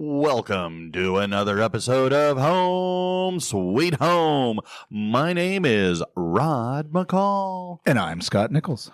Welcome to another episode of Home Sweet Home. My name is Rod McCall. And I'm Scott Nichols.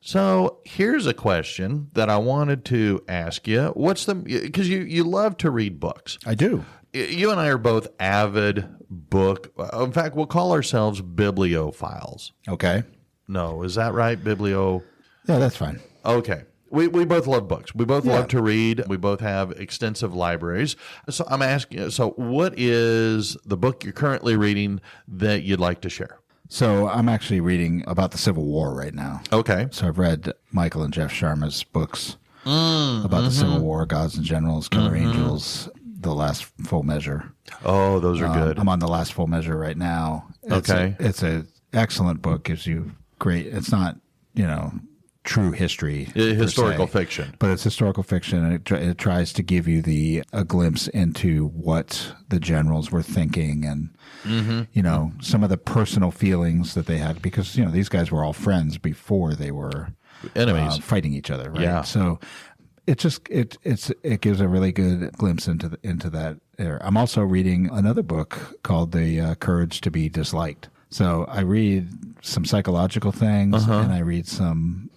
So here's a question that I wanted to ask you. Because you love to read books. I do. You and I are both avid book. In fact, we'll call ourselves bibliophiles. Okay. No, is that right? Yeah, that's fine. Okay. We both love books. We both love to read. We both have extensive libraries. So I'm asking you, what is the book you're currently reading that you'd like to share? So I'm actually reading about the Civil War right now. Okay. So I've read Michael and Jeff Sharma's books about the Civil War, Gods and Generals, Killer Angels, The Last Full Measure. Oh, those are good. I'm on The Last Full Measure right now. It's an excellent book. Gives you great. It's not, true history. Historical fiction. But it's historical fiction, and it tries to give you a glimpse into what the generals were thinking and, some of the personal feels that they had, because, these guys were all friends before they were enemies fighting each other, right? Yeah. So it gives a really good glimpse into that era. I'm also reading another book called The Courage to be Disliked. So I read some psychological things, and I read some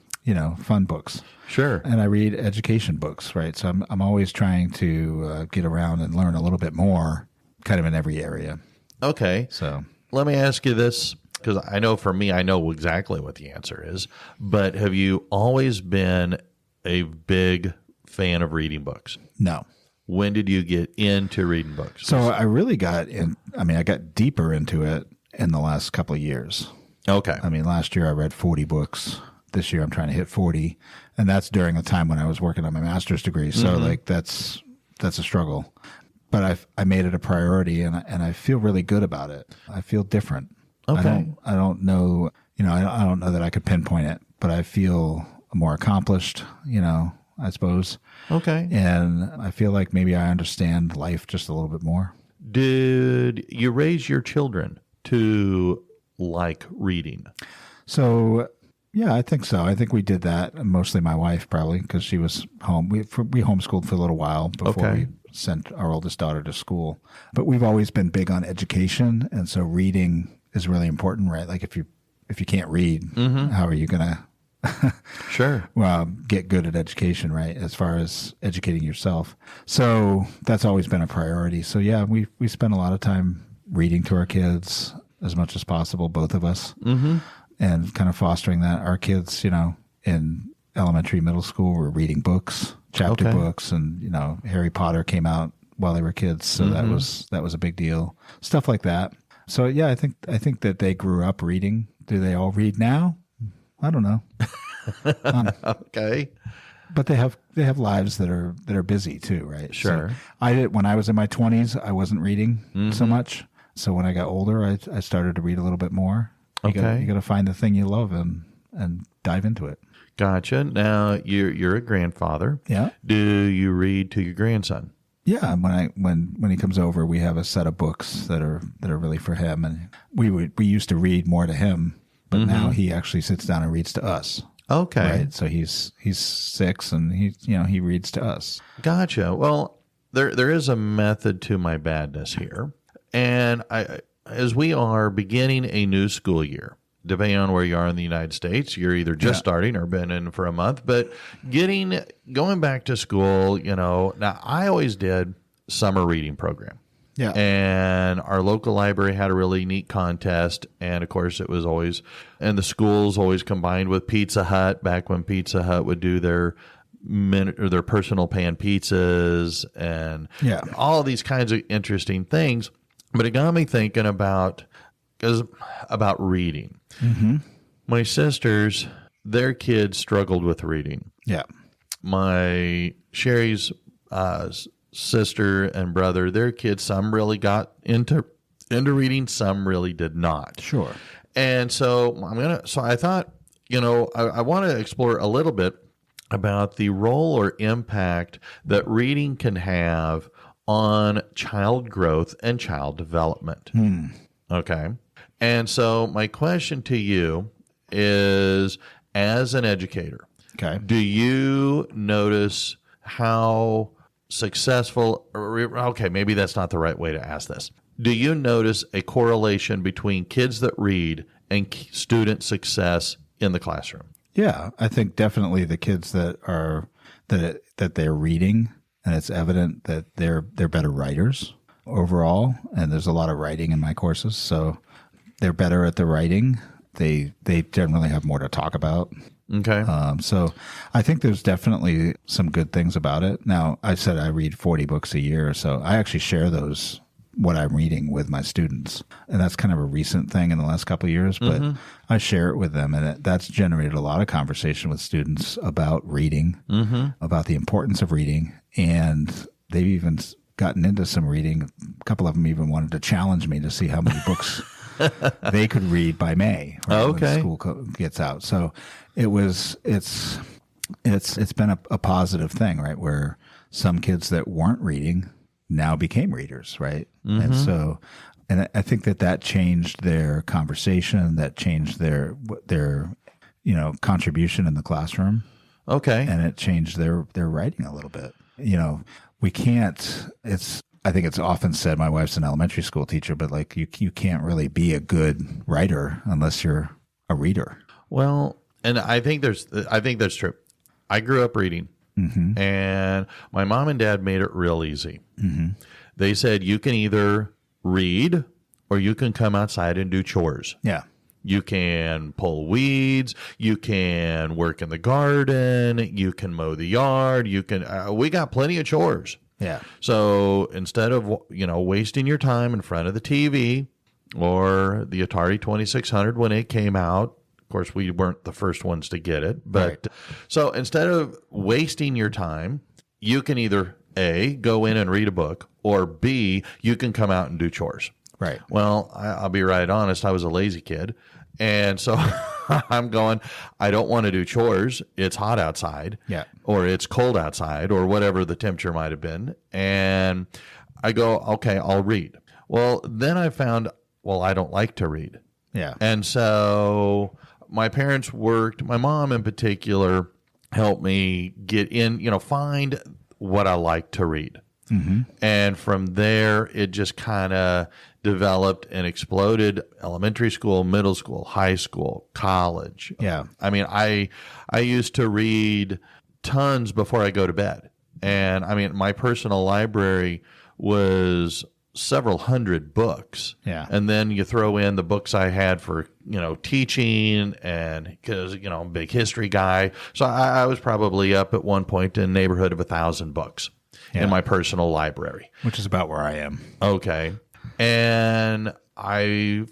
fun books. Sure. And I read education books, right? So I'm always trying to get around and learn a little bit more, kind of in every area. Okay. So let me ask you this, because I know for me, I know exactly what the answer is, but have you always been a big fan of reading books? No. When did you get into reading books? So I really I got deeper into it in the last couple of years. Okay. Last year I read 40 books. This year I'm trying to hit 40, and that's during the time when I was working on my master's degree. So that's a struggle, but I made it a priority, and I feel really good about it. I feel different. Okay. I don't know, I don't know that I could pinpoint it, but I feel more accomplished, I suppose. Okay. And I feel like maybe I understand life just a little bit more. Did you raise your children to like reading? So yeah, I think so. I think we did that. Mostly my wife, probably, because she was home. We homeschooled for a little while before we sent our oldest daughter to school. But we've always been big on education, and so reading is really important, right? Like if you can't read, how are you going to Sure. get good at education, right? As far as educating yourself. So that's always been a priority. So yeah, we spend a lot of time reading to our kids as much as possible, both of us. Mm-hmm. And kind of fostering that. Our kids, in elementary, middle school, were reading books, chapter books, and Harry Potter came out while they were kids, so that was a big deal. Stuff like that. So yeah, I think that they grew up reading. Do they all read now? I don't know. Okay. But they have lives that are busy too, right? Sure. So when I was in my 20s, I wasn't reading so much. So when I got older, I started to read a little bit more. You got to find the thing you love and dive into it. Gotcha. Now you're a grandfather. Yeah. Do you read to your grandson? Yeah. When he comes over, we have a set of books that are really for him, and we used to read more to him, but now he actually sits down and reads to us. Okay. Right. So he's 6, and he reads to us. Gotcha. Well, there is a method to my badness here, and as we are beginning a new school year, depending on where you are in the United States, you're either just starting or been in for a month, but going back to school, now I always did summer reading program. Yeah. And our local library had a really neat contest. And of course it was always, and the schools always combined with Pizza Hut back when Pizza Hut would do their personal pan pizzas and all these kinds of interesting things. But it got me thinking about reading. Mm-hmm. My sisters, their kids struggled with reading. Yeah. My Sherry's sister and brother, their kids, some really got into reading, some really did not. Sure. And so I thought, I want to explore a little bit about the role or impact that reading can have on child growth and child development. Okay. And so my question to you is, as an educator, Okay. Do you notice how successful, okay, maybe that's not the right way to ask this. Do you notice a correlation between kids that read and student success in the classroom? Yeah, I think definitely the kids that are that they're reading, and it's evident that they're better writers overall, and there's a lot of writing in my courses, so they're better at the writing. They generally have more to talk about. Okay. So I think there's definitely some good things about it. Now, I said I read 40 books a year, so I actually share what I'm reading with my students. And that's kind of a recent thing in the last couple of years, but I share it with them. And that's generated a lot of conversation with students about reading, about the importance of reading. And they've even gotten into some reading. A couple of them even wanted to challenge me to see how many books they could read by May, right, when school gets out. So it's been a positive thing, right? Where some kids that weren't reading now became readers, right? And so, and I think that changed their conversation, that changed their contribution in the classroom. Okay. And it changed their writing a little bit. We can't, I think it's often said, my wife's an elementary school teacher, but like you can't really be a good writer unless you're a reader. Well, and I think that's true. I grew up reading, and my mom and dad made it real easy. They said you can either read or you can come outside and do chores. Yeah. You can pull weeds. You can work in the garden. You can mow the yard. You can. We got plenty of chores. Yeah. So instead of wasting your time in front of the TV or the Atari 2600 when it came out, of course we weren't the first ones to get it, but Right. So instead of wasting your time, you can either A, go in and read a book, or B, you can come out and do chores. Right. Well, I'll be right honest. I was a lazy kid. And so I'm going, I don't want to do chores. It's hot outside. Yeah. Or it's cold outside, or whatever the temperature might have been. And I go, okay, I'll read. Well, then I found, I don't like to read. Yeah. And so my parents worked, my mom in particular helped me get in, find what I like to read. And from there, it just kind of developed and exploded. Elementary school, middle school, high school, college. Yeah. I mean, I used to read tons before I go to bed. And I mean, my personal library was several hundred books. Yeah. And then you throw in the books I had for, teaching, and because, I'm a big history guy. So I was probably up at one point in the neighborhood of 1,000 books in my personal library. Which is about where I am. Okay. And I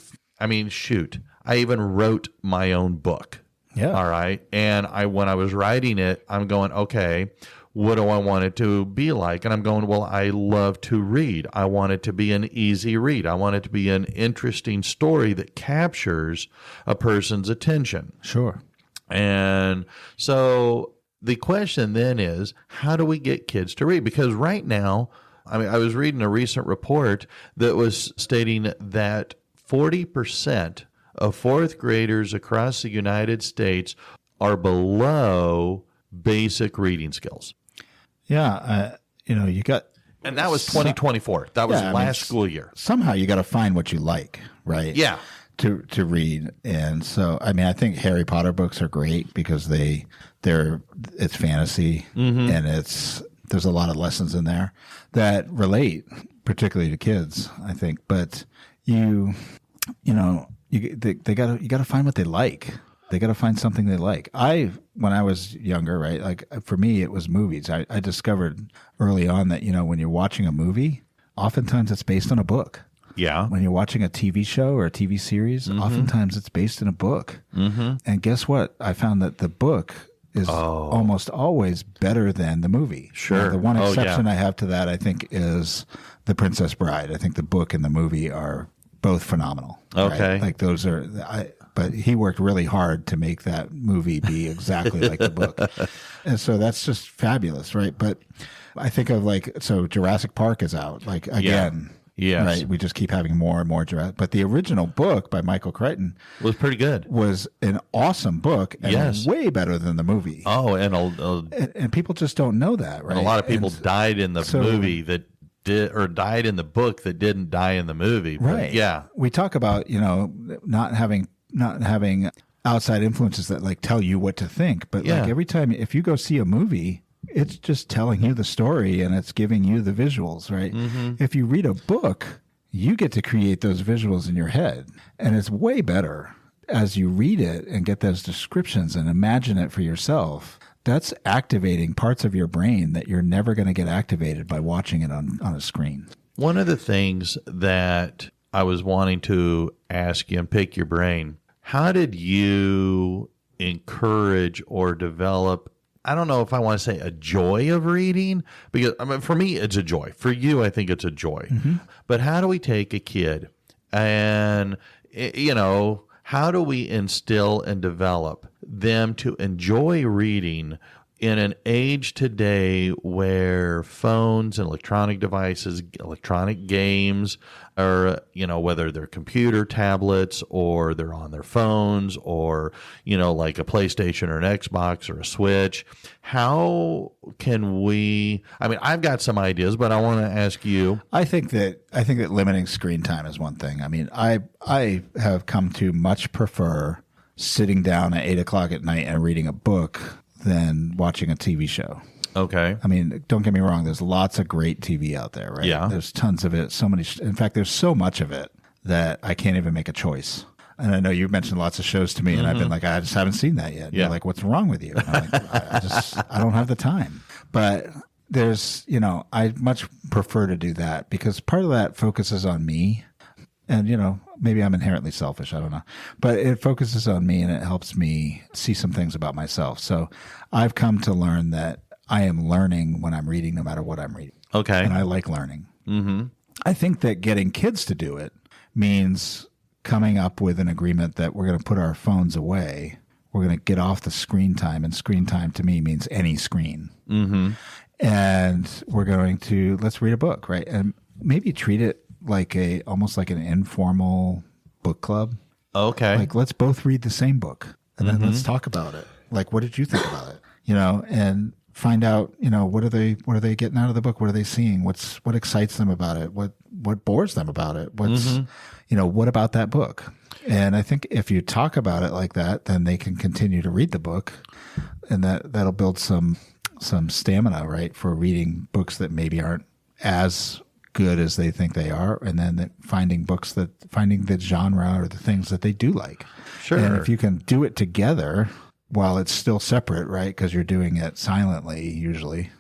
even wrote my own book. Yeah. All right. And when I was writing it, I'm going, okay, what do I want it to be like? And I'm going, well, I love to read. I want it to be an easy read. I want it to be an interesting story that captures a person's attention. Sure. And so the question then is, how do we get kids to read? Because right now, I was reading a recent report that was stating that 40% of fourth graders across the United States are below basic reading skills. Yeah. You got. And that was 2024. That was last school year. Somehow you got to find what you like, right? Yeah. To read. And so, I think Harry Potter books are great because it's fantasy and there's a lot of lessons in there that relate particularly to kids, I think. But they got to find what they like. They got to find something they like. When I was younger, right, like for me, it was movies. I discovered early on that, when you're watching a movie, oftentimes it's based on a book. Yeah. When you're watching a TV show or a TV series, oftentimes it's based in a book. And guess what? I found that the book is almost always better than the movie. Sure. Now, the one exception I have to that, I think, is The Princess Bride. I think the book and the movie are both phenomenal. Okay. Right? Like those are, but he worked really hard to make that movie be exactly like the book. And so that's just fabulous, right? But I think of Jurassic Park is out. Like, again, Yes. Right. We just keep having more and more Jurassic. But the original book by Michael Crichton Was pretty good. was an awesome book and Yes. way better than the movie. Oh, and And people just don't know that, right? a lot of people And died in the so- movie that did, or died in the book that didn't die in the movie. But Right. yeah. We talk about, not having outside influences that like tell you what to think. But Yeah. like every time, if you go see a movie, it's just telling you the story and it's giving you the visuals, right? Mm-hmm. If you read a book, you get to create those visuals in your head. And it's way better as you read it and get those descriptions and imagine it for yourself. That's activating parts of your brain that you're never going to get activated by watching it on a screen. One of the things that I was wanting to ask you and pick your brain, how did you encourage or develop, I don't know if I want to say a joy of reading, because for me, it's a joy. For you, I think it's a joy. But how do we take a kid and, how do we instill and develop them to enjoy reading in an age today where phones and electronic devices, electronic games, or, whether they're computer tablets or they're on their phones or, like a PlayStation or an Xbox or a Switch, how can we, I've got some ideas, but I want to ask you. I think that limiting screen time is one thing. I have come to much prefer sitting down at 8:00 at night and reading a book than watching a TV show. Okay. Don't get me wrong. There's lots of great TV out there, right? Yeah. There's tons of it. In fact, there's so much of it that I can't even make a choice. And I know you mentioned lots of shows to me, and I've been like, I just haven't seen that yet. And Yeah. You're like, what's wrong with you? And I'm like, I don't have the time. But there's, I much prefer to do that because part of that focuses on me. And, maybe I'm inherently selfish. I don't know. But it focuses on me and it helps me see some things about myself. So I've come to learn that I am learning when I'm reading, no matter what I'm reading. Okay. And I like learning. I think that getting kids to do it means coming up with an agreement that we're going to put our phones away. We're going to get off the screen time. And screen time to me means any screen. And we're going to, let's read a book, right? And maybe treat it like almost like an informal book club. Okay. Like, let's both read the same book and then let's talk about it. Like, what did you think about it? And find out, what are they getting out of the book? What are they seeing? What excites them about it? What bores them about it? What about that book? And I think if you talk about it like that, then they can continue to read the book, and that'll build some stamina, right, for reading books that maybe aren't as good as they think they are, and then finding the genre or the things that they do like. Sure. And if you can do it together while it's still separate, right, because you're doing it silently usually.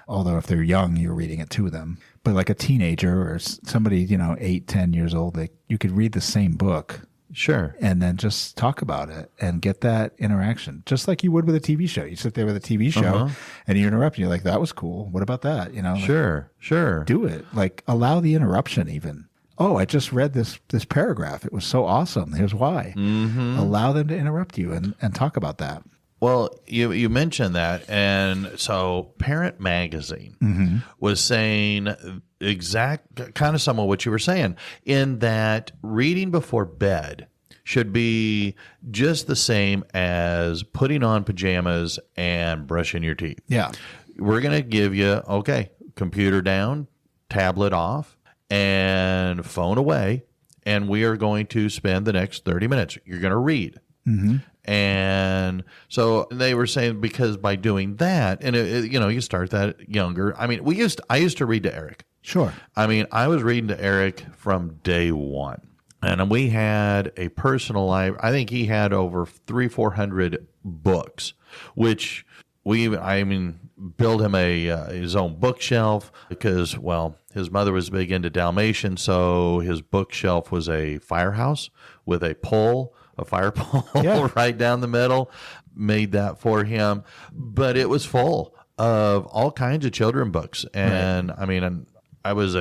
Although if they're young, you're reading it to them. But like a teenager or somebody, 8, 10 years old, you could read the same book. Sure. And then just talk about it and get that interaction, just like you would with a TV show. You sit there with a TV show and you interrupt and you're like, that was cool. What about that? Sure. Do it. Like, allow the interruption even. Oh, I just read this paragraph. It was so awesome. Here's why. Allow them to interrupt you and talk about that. Well, you mentioned that, and so Parent Magazine was saying kind of some of what you were saying, in that reading before bed should be just the same as putting on pajamas and brushing your teeth. Yeah. We're going to give you, computer down, tablet off, and phone away, and we are going to spend the next 30 minutes. You're going to read. And so they were saying, because by doing that, and you start that younger. I used to read to Eric. Sure. I was reading to Eric from day one, and we had a personal life. I think he had over 300-400 books, which build him his own bookshelf because, his mother was big into Dalmatian, so his bookshelf was a firehouse with a fire pole right down the middle. Made that for him, but it was full of all kinds of children books, and right. I was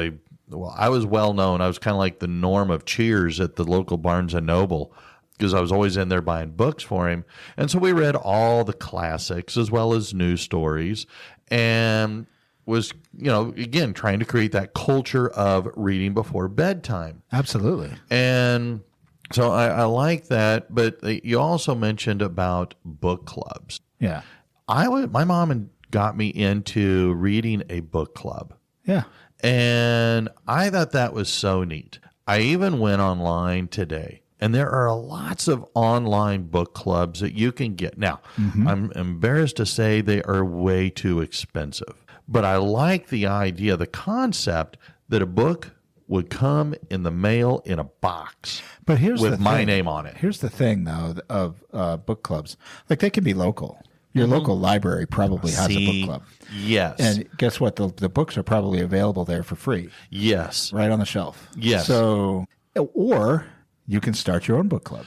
well known. I was kind of like the Norm of Cheers at the local Barnes and Noble, because I was always in there buying books for him. And so we read all the classics as well as news stories. And was, again, trying to create that culture of reading before bedtime. Absolutely. And so I like that. But you also mentioned about book clubs. Yeah. My mom got me into reading a book club. Yeah. And I thought that was so neat. I even went online today, and there are lots of online book clubs that you can get. Now, I'm embarrassed to say they are way too expensive. But I like the idea, the concept that a book would come in the mail in a box But here's with the my thing. name on it. Here's the thing, though, of book clubs. Like, they can be local. Your local library probably has a book club. Yes. And guess what? The books are probably available there for free, Yes. right on the shelf. Yes. So, or you can start your own book club,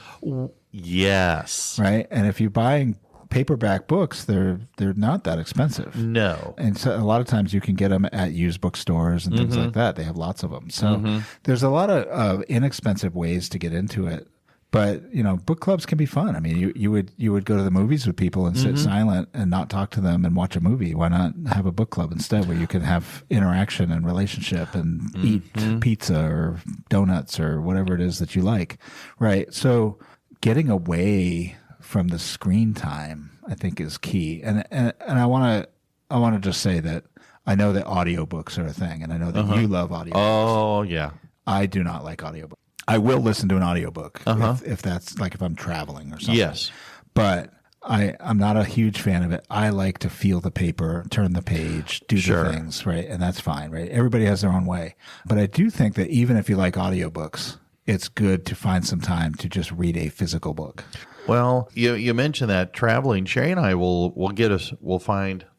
Yes. right? And if you're buying paperback books, they're not that expensive. No. And so a lot of times you can get them at used bookstores and things like that. They have lots of them. So there's a lot of inexpensive ways to get into it. But, book clubs can be fun. I mean, you would go to the movies with people and sit silent and not talk to them and watch a movie. Why not have a book club instead where you can have interaction and relationship and eat pizza or donuts or whatever it is that you like, right? So getting away from the screen time, I think, is key. And I want to just say that I know that audiobooks are a thing, and I know that you love audiobooks. Oh, yeah. I do not like audiobooks. I will listen to an audiobook if that's like if I'm traveling or something. Yes. But I'm not a huge fan of it. I like to feel the paper, turn the page, do the things, right? And that's fine, right? Everybody has their own way. But I do think that even if you like audiobooks, it's good to find some time to just read a physical book. Well, you mentioned that traveling. Sherry and I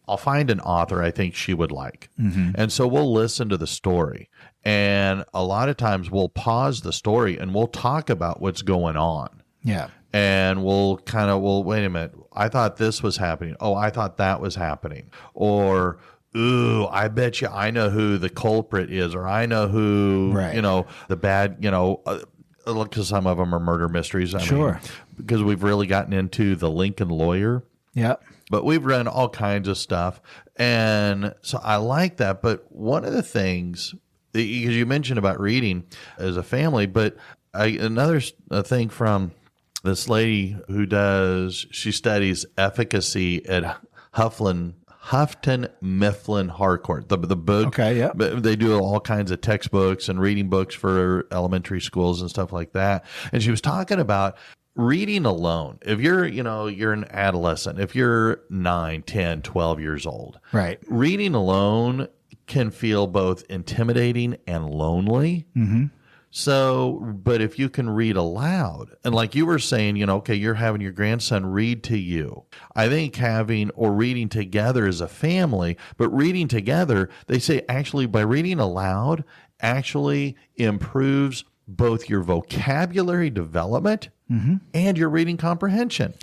I'll find an author I think she would like. And so we'll listen to the story. And a lot of times we'll pause the story and we'll talk about what's going on. Yeah. And we'll wait a minute. I thought this was happening. Oh, I thought that was happening. Or, ooh, I bet you I know who the culprit is, or I know who, the bad, because some of them are murder mysteries. I mean, because we've really gotten into the Lincoln Lawyer. Yeah. But we've read all kinds of stuff. And so I like that. But one of the things, because you mentioned about reading as a family, but another thing from this lady she studies efficacy at Houghton Mifflin Harcourt, the book. Okay, yeah. They do all kinds of textbooks and reading books for elementary schools and stuff like that. And she was talking about reading alone. If you're an adolescent, if you're 9, 10, 12 years old, right, reading alone can feel both intimidating and lonely. So, but if you can read aloud, and like you were saying, you're having your grandson read to you. I think reading together as a family, but reading together, they say actually by reading aloud actually improves both your vocabulary development and your reading comprehension.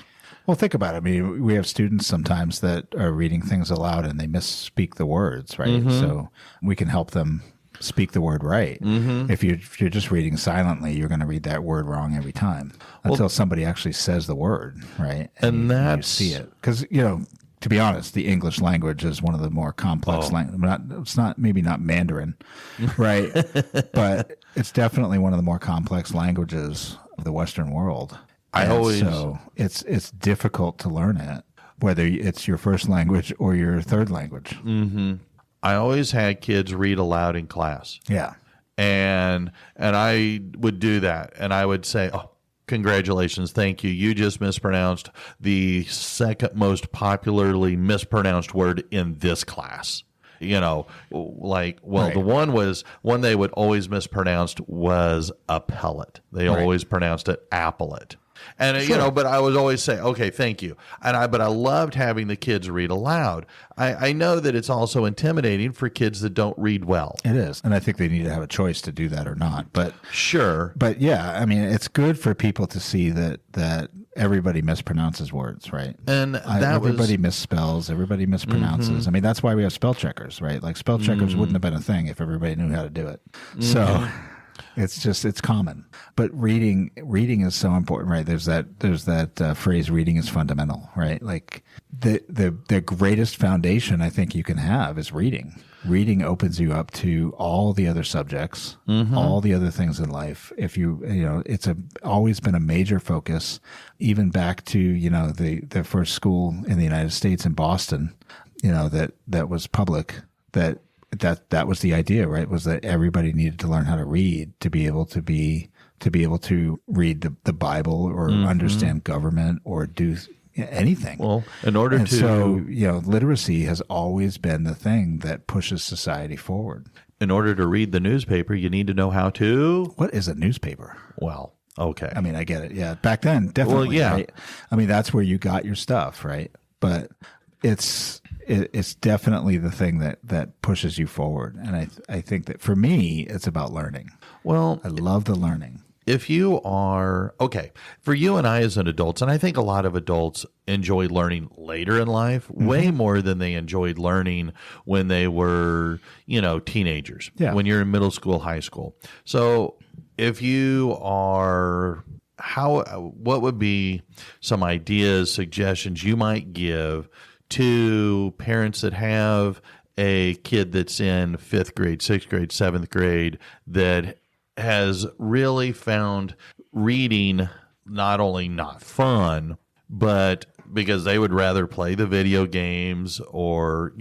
Well, think about it. I mean, we have students sometimes that are reading things aloud and they misspeak the words, right? So we can help them speak the word right. If you're just reading silently, you're going to read that word wrong every time until somebody actually says the word, right? And you see it. Because, to be honest, the English language is one of the more complex languages. It's not maybe not Mandarin, right? But it's definitely one of the more complex languages of the Western world. So it's difficult to learn it, whether it's your first language or your third language. I always had kids read aloud in class. Yeah. And I would do that. And I would say, oh, congratulations, thank you. You just mispronounced the second most popularly mispronounced word in this class. The one they would always mispronounce was appellate. They always pronounced it appellate. And, but I would always say, okay, thank you. But I loved having the kids read aloud. I know that it's also intimidating for kids that don't read well. It is. And I think they need to have a choice to do that or not. But sure. But yeah, I mean, it's good for people to see that everybody mispronounces words, right? And everybody misspells, everybody mispronounces. I mean, that's why we have spell checkers, right? Like spell checkers wouldn't have been a thing if everybody knew how to do it. So It's common. But reading is so important, right? There's that phrase, reading is fundamental, right? Like the greatest foundation I think you can have is reading. Reading opens you up to all the other subjects, all the other things in life. If it's always been a major focus, even back to, the first school in the United States in Boston, that was public, that was the idea, right? Was that everybody needed to learn how to read to be able to read the Bible or understand government or do anything. Well, in order and to... So, literacy has always been the thing that pushes society forward. In order to read the newspaper, you need to know how to... What is a newspaper? Well, okay. I mean, I get it. Yeah. Back then, definitely. Well, yeah. Right? I mean, that's where you got your stuff, right? But it's definitely the thing that pushes you forward. And I think that for me, it's about learning. Well, I love the learning. If you are, for you and I as an adults, and I think a lot of adults enjoy learning later in life, way more than they enjoyed learning when they were, teenagers, when you're in middle school, high school. So if you are, what would be some ideas, suggestions you might give to parents that have a kid that's in 5th grade, 6th grade, 7th grade that has really found reading not only not fun, but because they would rather play the video games or,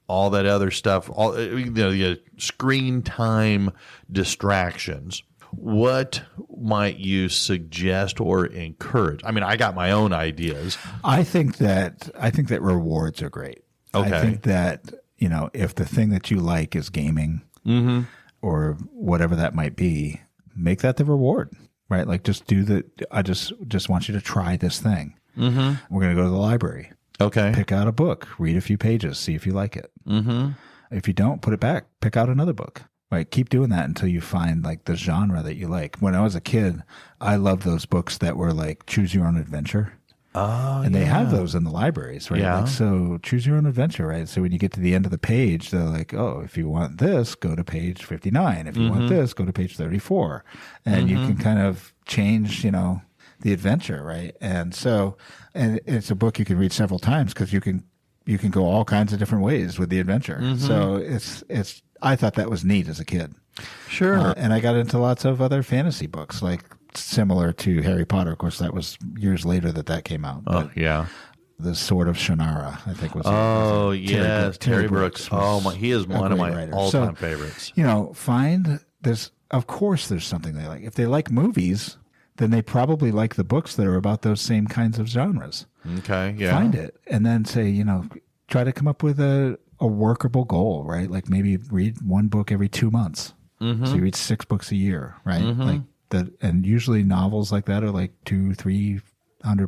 all that other stuff, all the screen time distractions. What might you suggest or encourage? I mean, I got my own ideas. I think that rewards are great. Okay. I think that, if the thing that you like is gaming, or whatever that might be, make that the reward, right? Like I just want you to try this thing. We're going to go to the library. Okay. Pick out a book, read a few pages, see if you like it. If you don't, put it back, pick out another book, right? Keep doing that until you find like the genre that you like. When I was a kid, I loved those books that were like choose your own adventure. Oh, and they have those in the libraries, right? Yeah. Like, so choose your own adventure, right? So when you get to the end of the page, they're like, oh, if you want this, go to page 59. If you want this, go to page 34. And you can kind of change, the adventure, right? And so, and it's a book you can read several times because you can go all kinds of different ways with the adventure. So I thought that was neat as a kid. Sure. And I got into lots of other fantasy books, like similar to Harry Potter. Of course, that was years later that came out. Oh, yeah. The Sword of Shannara, I think was. Oh, yes. Terry Brooks. He is one of my writer. all-time favorites. Find this. Of course, there's something they like. If they like movies, then they probably like the books that are about those same kinds of genres. Okay, yeah. Find it and then say, try to come up with a workable goal, right? Like maybe read one book every 2 months. So you read 6 books a year, right? Like that, and usually novels like that are like 200-300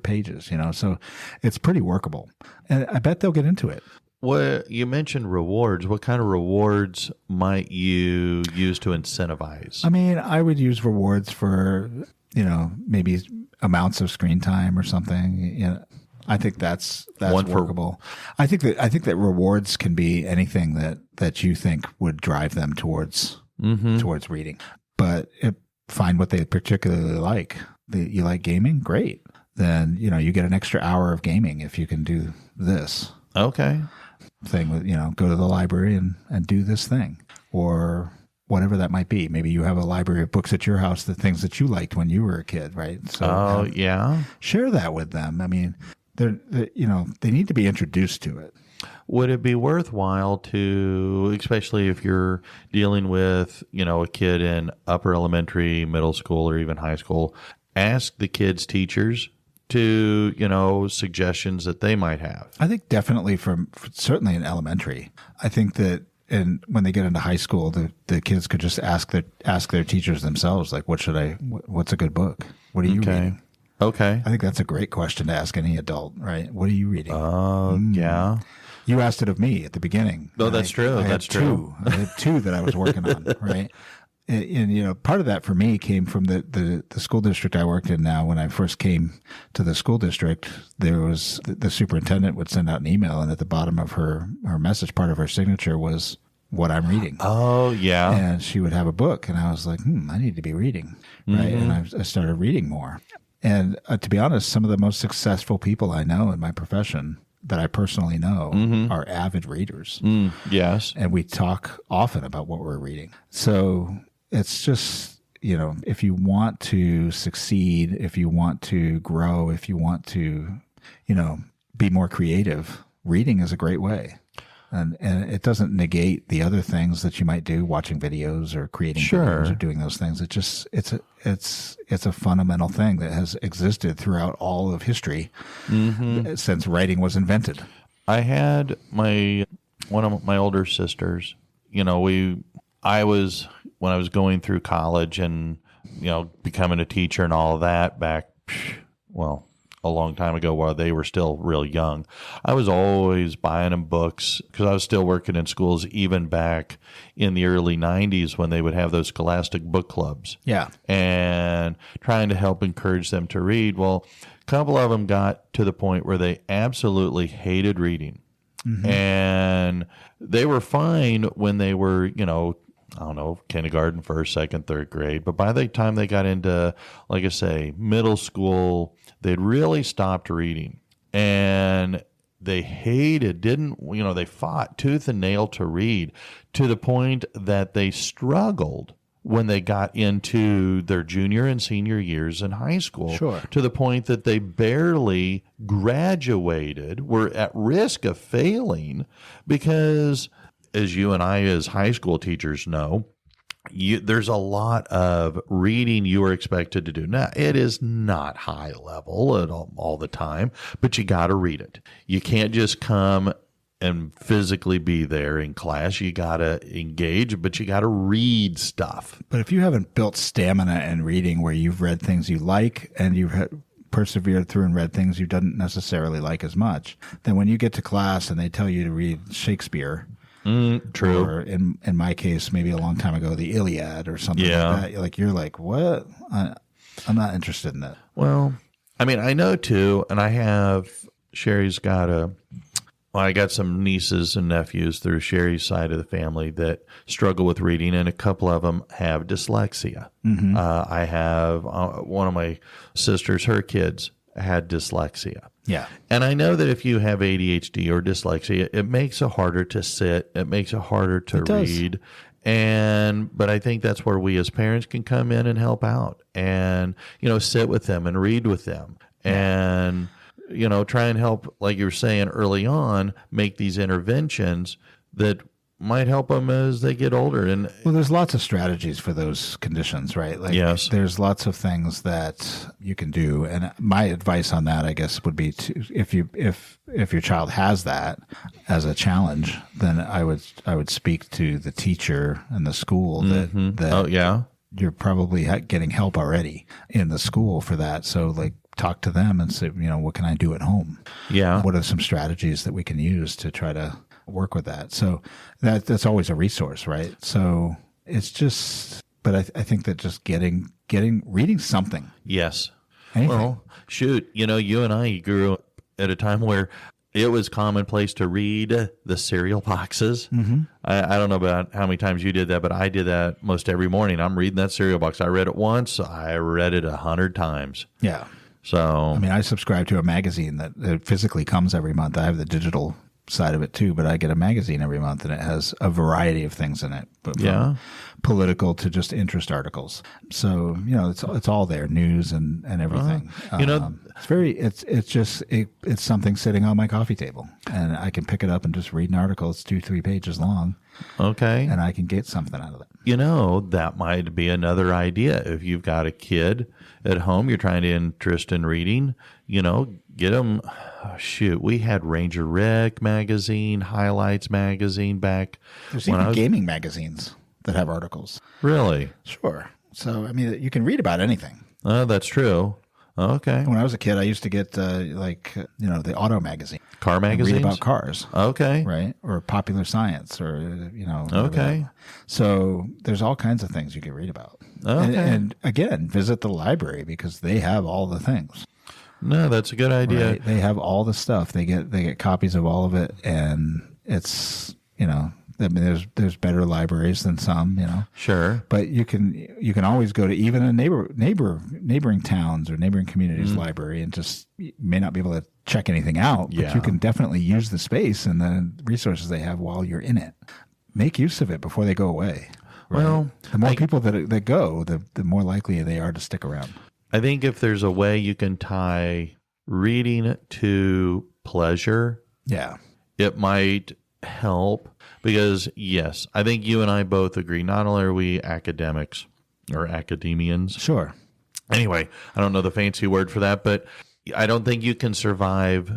pages, so it's pretty workable. And I bet they'll get into it. Well, you mentioned rewards. What kind of rewards might you use to incentivize? I mean, I would use rewards for, maybe amounts of screen time or something. I think that's workable. I think that rewards can be anything that you think would drive them towards reading. But find what they particularly like. You like gaming? Great. Then, you get an extra hour of gaming if you can do this. Okay. Thing with, go to the library and do this thing or whatever that might be. Maybe you have a library of books at your house, the things that you liked when you were a kid, right? So share that with them. I mean, they need to be introduced to it. Would it be worthwhile to, especially if you're dealing with, a kid in upper elementary, middle school, or even high school, ask the kids' teachers to, suggestions that they might have? I think definitely certainly in elementary. I think that when they get into high school, the kids could just ask their teachers themselves, like, what's a good book? What are you reading? Okay. I think that's a great question to ask any adult, right? What are you reading? Yeah. You asked it of me at the beginning. No, that's true. That's true. I had 2 that I was working on, right? And part of that for me came from the school district I worked in now. When I first came to the school district, there was the superintendent would send out an email, and at the bottom of her message, part of her signature was what I'm reading. Oh, yeah. And she would have a book, and I was like, I need to be reading, right? And I started reading more. And to be honest, some of the most successful people I know in my profession that I personally know are avid readers. Yes. And we talk often about what we're reading. So it's just, if you want to succeed, if you want to grow, if you want to, be more creative, reading is a great way. And it doesn't negate the other things that you might do, watching videos or creating videos or doing those things. It's a fundamental thing that has existed throughout all of history since writing was invented. I had one of my older sisters. When I was going through college and becoming a teacher and all of that back, a long time ago while they were still real young. I was always buying them books because I was still working in schools even back in the early 90s when they would have those Scholastic book clubs. Yeah. And trying to help encourage them to read. Well, a couple of them got to the point where they absolutely hated reading. And they were fine when they were, kindergarten, first, second, third grade. But by the time they got into, like I say, middle school, they'd really stopped reading. And they they fought tooth and nail to read to the point that they struggled when they got into their junior and senior years in high school. Sure. To the point that they barely graduated, were at risk of failing because, as you and I as high school teachers know, there's a lot of reading you are expected to do. Now, it is not high level at all the time, but you got to read it. You can't just come and physically be there in class. You got to engage, but you got to read stuff. But if you haven't built stamina in reading where you've read things you like and you've persevered through and read things you didn't necessarily like as much, then when you get to class and they tell you to read Shakespeare, true. Or in my case, maybe a long time ago, the Iliad or something like that. You're like, what? I'm not interested in that. Well, I mean, I know too, and Sherry's got I got some nieces and nephews through Sherry's side of the family that struggle with reading, and a couple of them have dyslexia. I have one of my sisters, her kids had dyslexia. Yeah. And I know that if you have ADHD or dyslexia, it makes it harder to sit. It makes it harder to read. But I think that's where we as parents can come in and help out and, sit with them and read with them and, try and help, like you were saying early on, make these interventions that might help them as they get older. And there's lots of strategies for those conditions, right? Like, yes. There's lots of things that you can do. And my advice on that, I guess, would be to, if your child has that as a challenge, then I would speak to the teacher and the school that you're probably getting help already in the school for that. So talk to them and say, what can I do at home? Yeah. What are some strategies that we can use to try to work with that? So that's always a resource, right? So it's just, but I think that just reading something. Yes. Anything. Well, shoot, you and I grew up at a time where it was commonplace to read the cereal boxes. I don't know about how many times you did that, but I did that most every morning. I'm reading that cereal box. I read it once. I read it 100 times. Yeah. So, I mean, I subscribe to a magazine that physically comes every month. I have the digital side of it too, but I get a magazine every month and it has a variety of things in it, but from political to just interest articles. So, it's all there, news and everything. It's something sitting on my coffee table and I can pick it up and just read an article. It's 2-3 pages long. Okay. And I can get something out of it. That might be another idea. If you've got a kid at home, you're trying to interest in reading, get them. We had Ranger Rec magazine, Highlights magazine back. There's even gaming magazines that have articles. Really? Sure. So, I mean, you can read about anything. That's true. Okay. When I was a kid, I used to get the auto magazine. Car magazines? Read about cars. Okay. Right? Or popular science or, Okay. So there's all kinds of things you can read about. Okay. And again, visit the library because they have all the things. No, that's a good idea. Right? They have all the stuff. They get copies of all of it, and it's I mean, there's better libraries than some, you know. Sure. But you can always go to even a neighboring towns or neighboring communities library, and just, you may not be able to check anything out, but Yeah. you can definitely use the space and the resources they have while you're in it. Make use of it before they go away. Right? Well, the more people that go, the more likely they are to stick around. I think if there's a way you can tie reading to pleasure, Yeah. it might help, because yes, I think you and I both agree, not only are we academics or academians. Sure. Anyway, I don't know the fancy word for that, but I don't think you can survive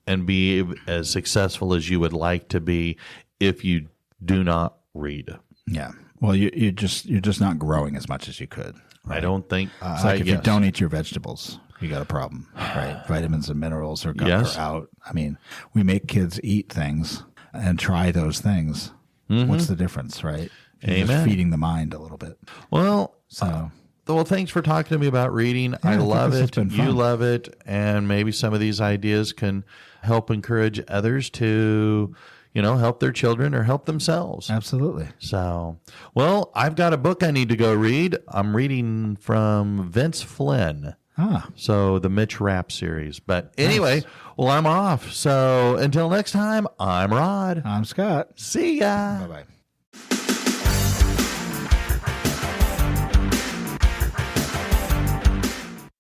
and be as successful as you would like to be if you do not read. Yeah. Well, you're just not growing as much as you could. I don't think. It's like if you don't eat your vegetables, you got a problem, right? Vitamins and minerals are out. I mean, we make kids eat things and try those things. What's the difference, right? You're just feeding the mind a little bit. Well, So, well, thanks for talking to me about reading. I think love this has it. been You fun. love it. And maybe some of these ideas can help encourage others to, help their children or help themselves. absolutely. So, well, I've got a book I need to go read. I'm reading from Vince Flynn. So the Mitch Rapp series. But anyway, well, I'm off. So until next time, I'm Rod. I'm Scott. See ya. Bye-bye.